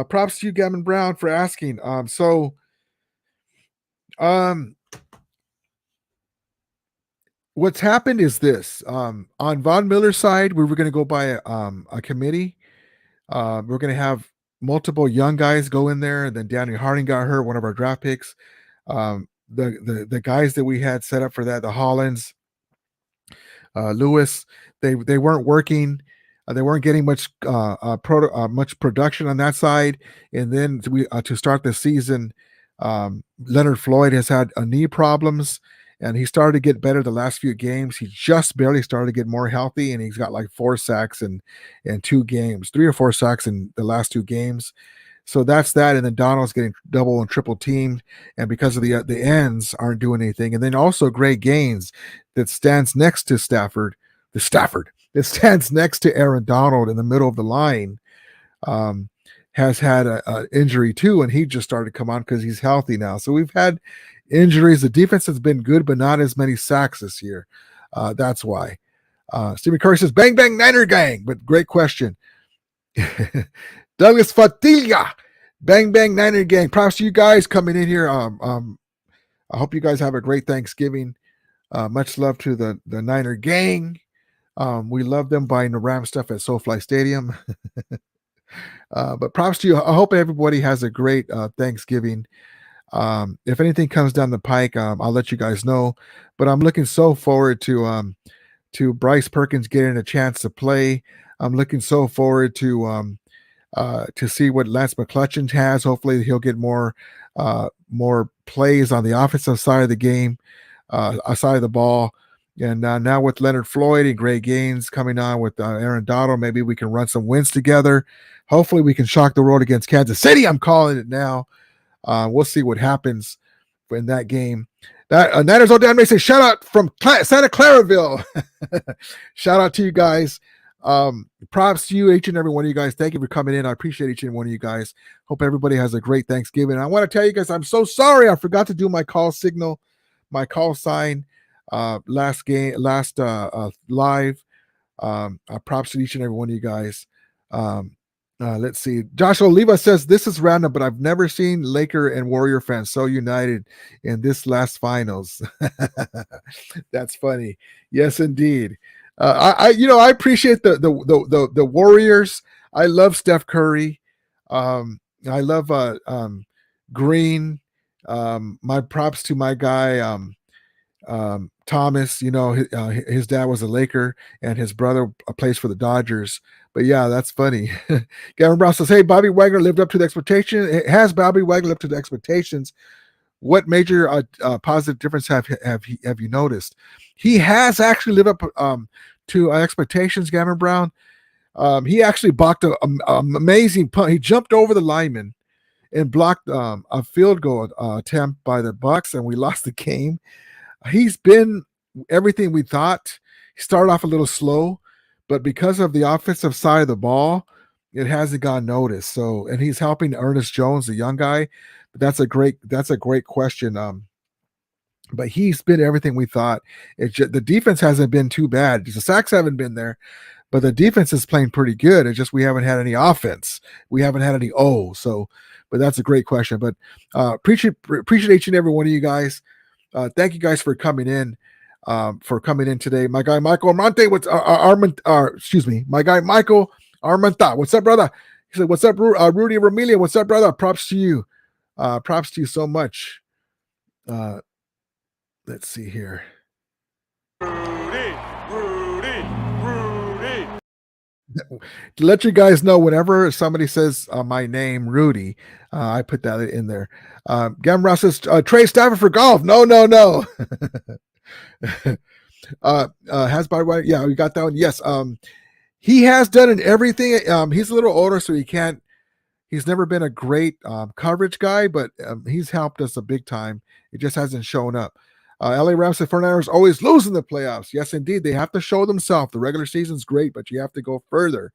Props to you, Gavin Brown, for asking. What's happened is this. On Von Miller's side, we were going to go by a committee. We're going to have multiple young guys go in there, and then Danny Harding got hurt, one of our draft picks. The guys that we had set up for that, the Hollands, Lewis, they weren't working. They weren't getting much production on that side. And then to start the season, Leonard Floyd has had knee problems, and he started to get better the last few games. He just barely started to get more healthy, and he's got like 4 sacks in 2 games, 3 or 4 sacks in the last 2 games. So that's that. And then Donald's getting double and triple teamed, and because of the ends aren't doing anything. And then also Greg Gaines that stands next to Stafford that stands next to Aaron Donald in the middle of the line has had an injury too, and he just started to come on because he's healthy now. So we've had injuries. The defense has been good, but not as many sacks this year. That's why. Stephen Curry says, bang, bang, Niner gang. But great question. Douglas Fatilla, bang, bang, Niner gang. Props to you guys coming in here. I hope you guys have a great Thanksgiving. Much love to the Niner gang. We love them buying the Ram stuff at SoFly Stadium. But props to you. I hope everybody has a great Thanksgiving. If anything comes down the pike, I'll let you guys know. But I'm looking so forward to Bryce Perkins getting a chance to play. I'm looking so forward to see what Lance McCutcheon has. Hopefully he'll get more plays on the offensive side of the game, side of the ball. And now with Leonard Floyd and Greg Gaines coming on with Aaron Donald, maybe we can run some wins together. Hopefully we can shock the world against Kansas City. I'm calling it now. We'll see what happens in that game. That Niners all down may say shout out from Santa Claraville. Shout out to you guys. Props to you, each and every one of you guys. Thank you for coming in. I appreciate each and one of you guys. Hope everybody has a great Thanksgiving. And I want to tell you guys, I'm so sorry I forgot to do my call signal, my call sign last live. Props to each and every one of you guys. Let's see. Josh Oliva says, this is random, but I've never seen Laker and Warrior fans so united in this last finals. That's funny. Yes, indeed. I appreciate the Warriors. I love Steph Curry. I love Green. My props to my guy Thomas. His dad was a Laker, and his brother plays for the Dodgers. But yeah, that's funny. Gavin Brown says, "Hey, Bobby Wagner lived up to the expectation. Has Bobby Wagner lived up to the expectations? What major positive difference have you noticed? He has actually lived up to expectations, Gavin Brown. He actually blocked an amazing punt. He jumped over the lineman and blocked a field goal attempt by the Bucks, and we lost the game. He's been everything we thought. He started off a little slow, but because of the offensive side of the ball, it hasn't gone noticed. So, and he's helping Ernest Jones, the young guy. But that's a great question. But he's been everything we thought. The defense hasn't been too bad. The sacks haven't been there, but the defense is playing pretty good. It's just we haven't had any offense. We haven't had any O. So, but that's a great question. But appreciate each and every one of you guys. Thank you guys for coming in today. My guy Michael Armante, my guy Michael Armanta. What's up, brother? He said, "What's up, Rudy Ramilia? What's up, brother? Props to you. Props to you so much." Let's see here. Rudy. To let you guys know, whenever somebody says my name, Rudy, I put that in there. Gavin Ross says, Trey Stafford for golf. No. Has by right? Yeah, we got that one. Yes. He has done in everything. He's a little older, so he's never been a great coverage guy, but he's helped us a big time. It just hasn't shown up. LA Rams said 49ers always lose in the playoffs. Yes, indeed. They have to show themselves. The regular season's great, but you have to go further.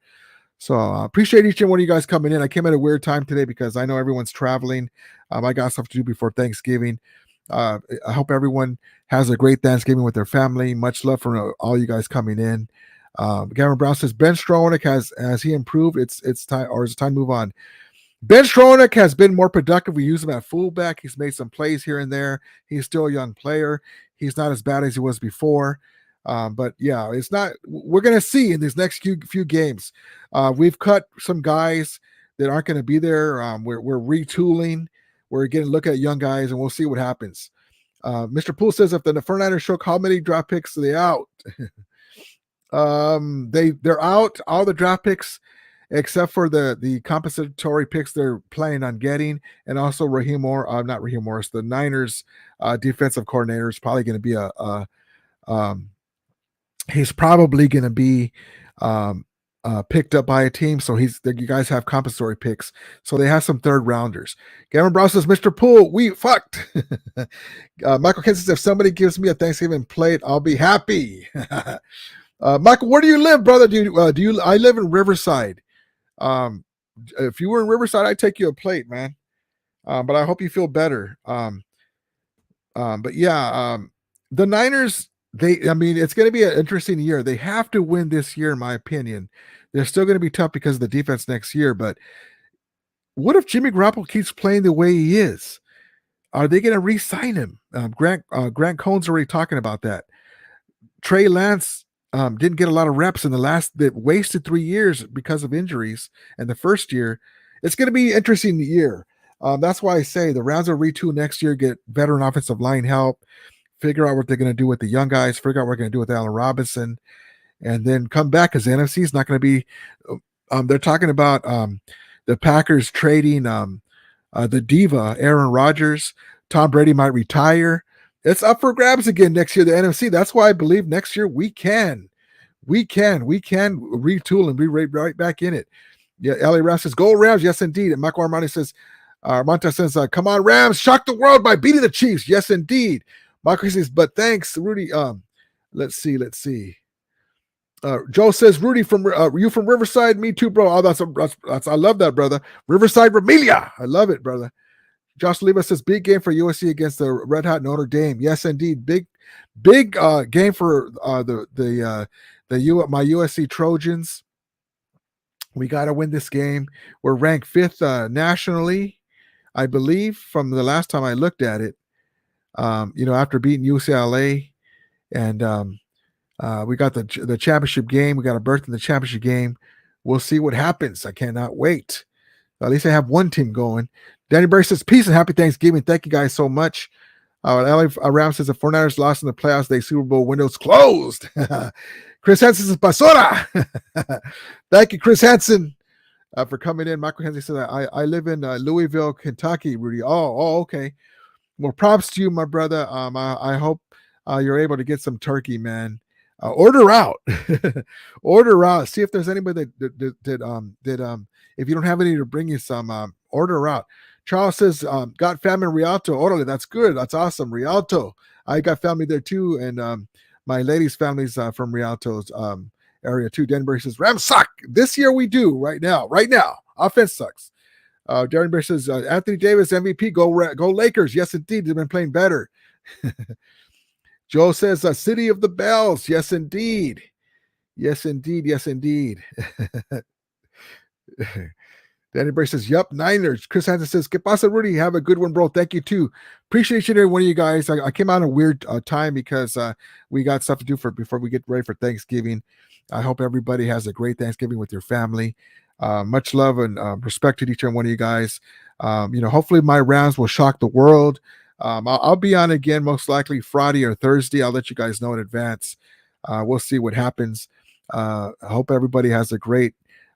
So appreciate each and one of you guys coming in. I came at a weird time today because I know everyone's traveling. I got stuff to do before Thanksgiving. I hope everyone has a great Thanksgiving with their family. Much love for all you guys coming in. Gavin Brown says, Ben Stronach has he improved? It's time, or is it time to move on? Ben Stronach has been more productive. We use him at fullback. He's made some plays here and there. He's still a young player. He's not as bad as he was before. But yeah, it's not. We're going to see in these next few games. We've cut some guys that aren't going to be there. We're retooling. We're getting a look at young guys, and we'll see what happens. Mr. Poole says, if the 49ers shook, how many draft picks are they out? They're out. All the draft picks, except for the compensatory picks they're planning on getting, and also not Raheem Morris, the Niners defensive coordinator is probably going to be he's probably going to be picked up by a team. So you guys have compensatory picks. So they have some third rounders. Gavin Brown says, Mr. Poole, we fucked. Michael Kent says, if somebody gives me a Thanksgiving plate, I'll be happy. Michael, where do you live, brother? I live in Riverside. If you were in Riverside, I'd take you a plate, man. But I hope you feel better. But yeah, the Niners, it's going to be an interesting year. They have to win this year, in my opinion. They're still going to be tough because of the defense next year. But what if Jimmy Garoppolo keeps playing the way he is? Are they going to re-sign him? Grant Cohn's already talking about that. Trey Lance didn't get a lot of reps in that wasted 3 years because of injuries. And the first year, it's going to be an interesting year. That's why I say the Rams will retool next year, get veteran offensive line help, figure out what they're going to do with the young guys, figure out what they're going to do with Allen Robinson, and then come back, because the NFC is not going to be they're talking about the Packers trading the diva Aaron Rodgers. Tom Brady might retire. It's up for grabs again next year, the NFC. That's why I believe next year we can retool and be right back in it. Yeah, LA Rams says, go Rams. Yes, indeed. And Michael Armani says, Armanta says, come on, Rams, shock the world by beating the Chiefs. Yes, indeed. Michael says, but thanks, Rudy. Let's see. Joe says, Rudy, you from Riverside? Me too, bro. Oh, that's I love that, brother. Riverside Ramilia. I love it, brother. Josh Leva says, big game for USC against the Red Hot Notre Dame. Yes, indeed. Big game for my USC Trojans. We got to win this game. We're ranked 5th nationally, I believe, from the last time I looked at it. After beating UCLA, and We got the championship game. We got a berth in the championship game. We'll see what happens. I cannot wait. At least I have one team going. Danny Burke says, peace and happy Thanksgiving. Thank you guys so much. LA Rams says the 49ers lost in the playoffs. They Super Bowl windows closed. Chris Hansen says, Basura. Thank you, Chris Hansen, for coming in. Michael Hensley says, I live in Louisville, Kentucky, Rudy. Oh, okay. Well, props to you, my brother. I hope you're able to get some turkey, man. Order out. Order out. See if there's anybody that if you don't have any to bring you some, order out. Charles says, got family in Rialto. Orale, that's good. That's awesome. Rialto. I got family there too. And my lady's family's from Rialto's area too. Denver says, Rams suck. This year we do right now. Offense sucks. Darren Bear says, Anthony Davis, MVP, go Lakers. Yes, indeed. They've been playing better. Joe says, City of the Bells. Yes, indeed. Yes, indeed. Yes, indeed. Danny Bray says, yup, Niners. Chris Hansen says, que pasa, Rudy? Have a good one, bro. Thank you, too. Appreciate each and every one of you guys. I came out a weird time because we got stuff to do before we get ready for Thanksgiving. I hope everybody has a great Thanksgiving with your family. Much love and respect to each and one of you guys. Hopefully my Rams will shock the world. I'll be on again most likely Friday or Thursday. I'll let you guys know in advance. We'll see what happens. I hope everybody has a great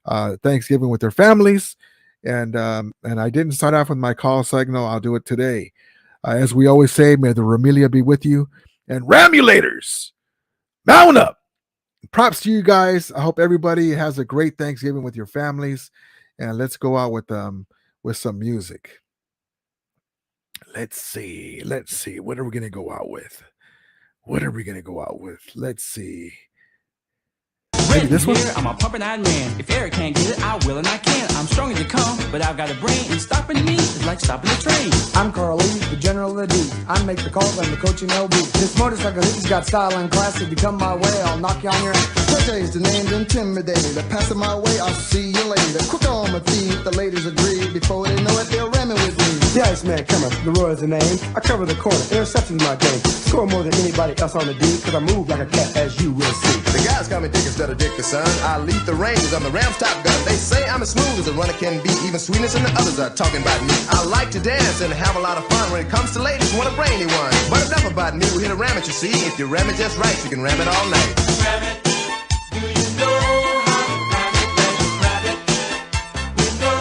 Thanksgiving with their families. And I didn't start off with my call signal. I'll do it today. As we always say, may the Ramilia be with you. And Ramulators, mount up. Props to you guys. I hope everybody has a great Thanksgiving with your families. And let's go out with some music. Let's see. What are we going to go out with? Let's see. Maybe this one? I'm a pumping-eyed man. If Eric can't get it, I will and I can. I'm strong as you come, but I've got a brain, and stopping me is like stopping a train. I'm Carl Lee, the general of the D. I make the calls, I'm the coach in LB. This motorcycle hippie's got style and class. If you come my way, I'll knock you on your ass. Today's the name, intimidated. Passing my way, I'll see you later. Quick on my feet, the ladies agree. Before they know it, they're ramming with me. The Iceman comer, the Roy's the name. I cover the corner, interception's my game. Score more than anybody else on the D, cause I move like a cat, as you will see. The guys call me Dick instead of Dick the Son. I lead the Rangers, I'm the Rams top gun. They say I'm as smooth as a runner can be. Even sweetness and the others are talking about me. I like to dance and have a lot of fun. When it comes to ladies, want a brainy one. But enough about me, we're here to ram it, you see. If you ram it just right, you can ram it all night. Ram it. Do you know how to ram it? Let's ram it. We know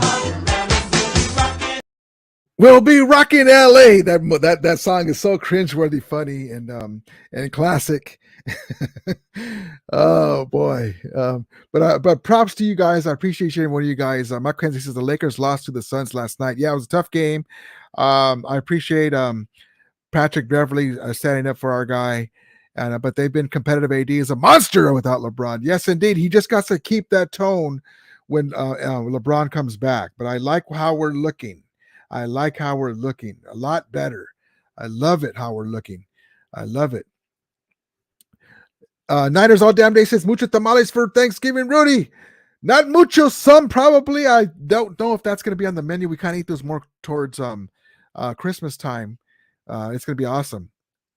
how to ram it. We'll be rocking LA. That song is so cringeworthy, funny, and classic. Oh boy. But props to you guys. I appreciate you, one of you guys. Mike Kenzie says the Lakers lost to the Suns last night. Yeah, it was a tough game. I appreciate Patrick Beverly standing up for our guy. But they've been competitive. AD is a monster without LeBron. Yes, indeed. He just got to keep that tone when LeBron comes back. But I like how we're looking. A lot better. I love it how we're looking. I love it. Niners all damn day says mucho tamales for Thanksgiving, Rudy. Not mucho, some probably. I don't know if that's going to be on the menu. We kind of eat those more towards Christmas time. It's going to be awesome.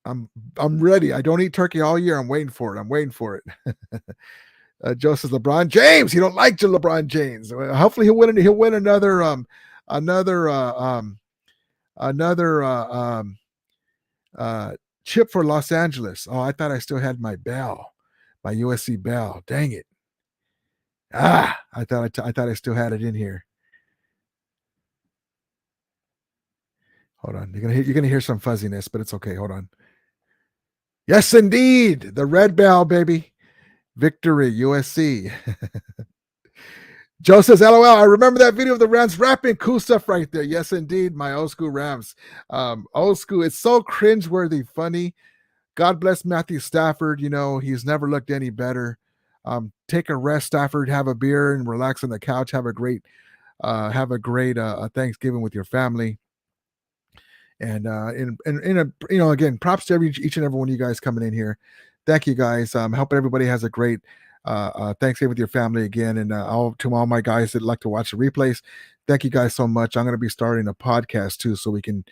I'm ready. I don't eat turkey all year. I'm waiting for it. Joe says LeBron James. You don't like LeBron James. Hopefully he'll win another chip for Los Angeles. Oh, I thought I still had my USC bell. Dang it. I thought I still had it in here. Hold on. You're gonna hear some fuzziness, but it's okay. Hold on. Yes, indeed. The red bell, baby. Victory, USC. Joe says, LOL, I remember that video of the Rams rapping. Cool stuff right there. Yes, indeed. My old school Rams. Old school. It's so cringeworthy, funny. God bless Matthew Stafford. He's never looked any better. Take a rest, Stafford. Have a beer and relax on the couch. Have a great Thanksgiving with your family. And again, props to each and every one of you guys coming in here. Thank you guys. Hope everybody has a great Thanksgiving with your family again. And to all my guys that like to watch the replays, thank you guys so much. I'm going to be starting a podcast too, so we can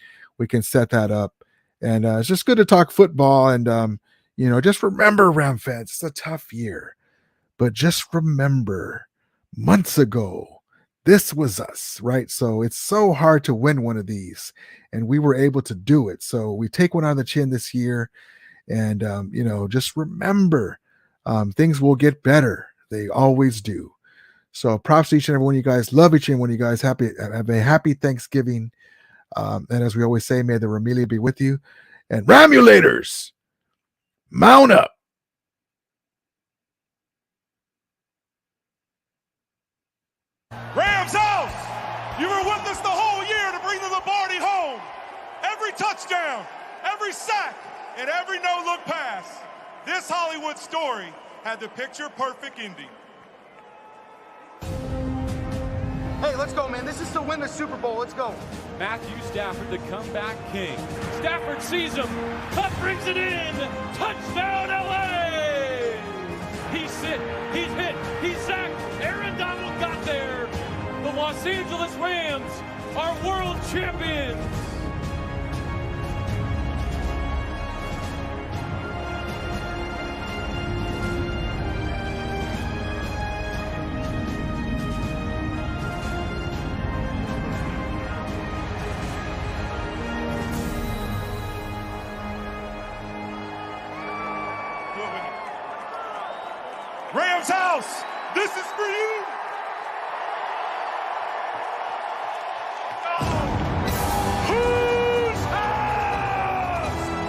set that up. And it's just good to talk football. And Just remember, Ram fans, it's a tough year, but just remember months ago, this was us, right? So it's so hard to win one of these, and we were able to do it. So we take one on the chin this year, and just remember, things will get better. They always do. So props to each and every one of you guys. Love each and every one of you guys. Have a happy Thanksgiving. And as we always say, may the Ramilia be with you. And Ramulators, mount up. Rams out! You were with us the whole year to bring the Lombardi home. Every touchdown, every sack, and every no-look pass. This Hollywood story had the picture-perfect ending. Hey, let's go, man. This is to win the Super Bowl. Let's go. Matthew Stafford, the comeback king. Stafford sees him. Cup brings it in. Touchdown, LA! He's hit. He's hit. He's sacked. Aaron Donald got there. The Los Angeles Rams are world champions. Rams house, this is for you.